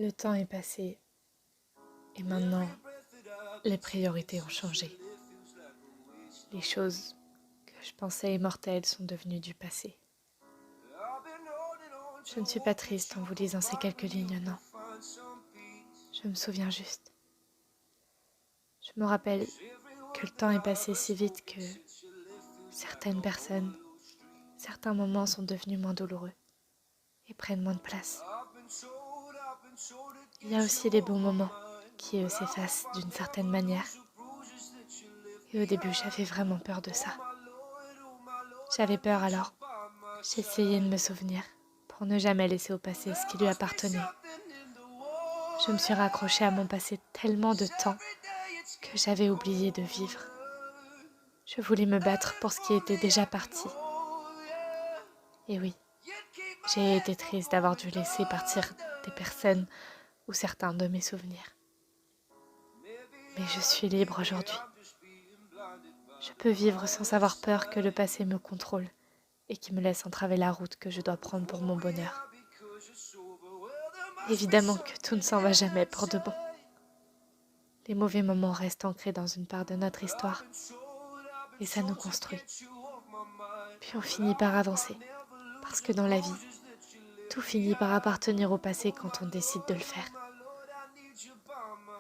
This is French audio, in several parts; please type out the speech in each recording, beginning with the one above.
Le temps est passé et maintenant, les priorités ont changé. Les choses que je pensais immortelles sont devenues du passé. Je ne suis pas triste en vous lisant ces quelques lignes, non. Je me souviens juste. Je me rappelle que le temps est passé si vite que certaines personnes, certains moments sont devenus moins douloureux et prennent moins de place. Il y a aussi les bons moments qui, eux, s'effacent d'une certaine manière. Et au début, j'avais vraiment peur de ça. J'avais peur alors. J'essayais de me souvenir pour ne jamais laisser au passé ce qui lui appartenait. Je me suis raccrochée à mon passé tellement de temps que j'avais oublié de vivre. Je voulais me battre pour ce qui était déjà parti. Et oui, j'ai été triste d'avoir dû laisser partir des personnes ou certains de mes souvenirs. Mais je suis libre aujourd'hui. Je peux vivre sans avoir peur que le passé me contrôle et qui me laisse entraver la route que je dois prendre pour mon bonheur. Évidemment que tout ne s'en va jamais pour de bon. Les mauvais moments restent ancrés dans une part de notre histoire et ça nous construit. Puis on finit par avancer, parce que dans la vie, tout finit par appartenir au passé quand on décide de le faire.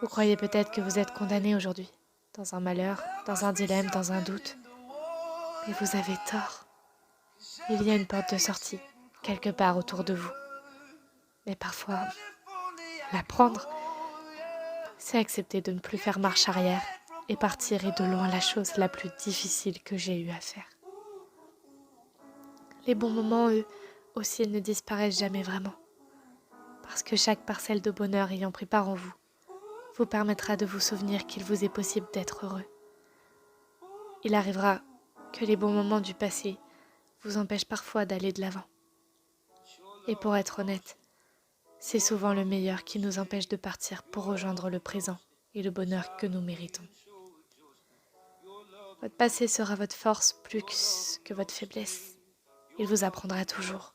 Vous croyez peut-être que vous êtes condamné aujourd'hui, dans un malheur, dans un dilemme, dans un doute. Mais vous avez tort. Il y a une porte de sortie, quelque part autour de vous. Mais parfois, la prendre, c'est accepter de ne plus faire marche arrière et partir est de loin la chose la plus difficile que j'ai eu à faire. Les bons moments, eux, aussi ne disparaissent jamais vraiment. Parce que chaque parcelle de bonheur ayant pris part en vous, vous permettra de vous souvenir qu'il vous est possible d'être heureux. Il arrivera que les bons moments du passé vous empêchent parfois d'aller de l'avant. Et pour être honnête, c'est souvent le meilleur qui nous empêche de partir pour rejoindre le présent et le bonheur que nous méritons. Votre passé sera votre force plus que votre faiblesse. Il vous apprendra toujours.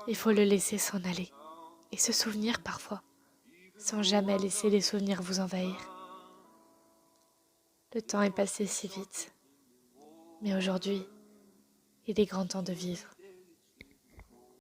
Il faut le laisser s'en aller et se souvenir parfois, sans jamais laisser les souvenirs vous envahir. Le temps est passé si vite, mais aujourd'hui, il est grand temps de vivre.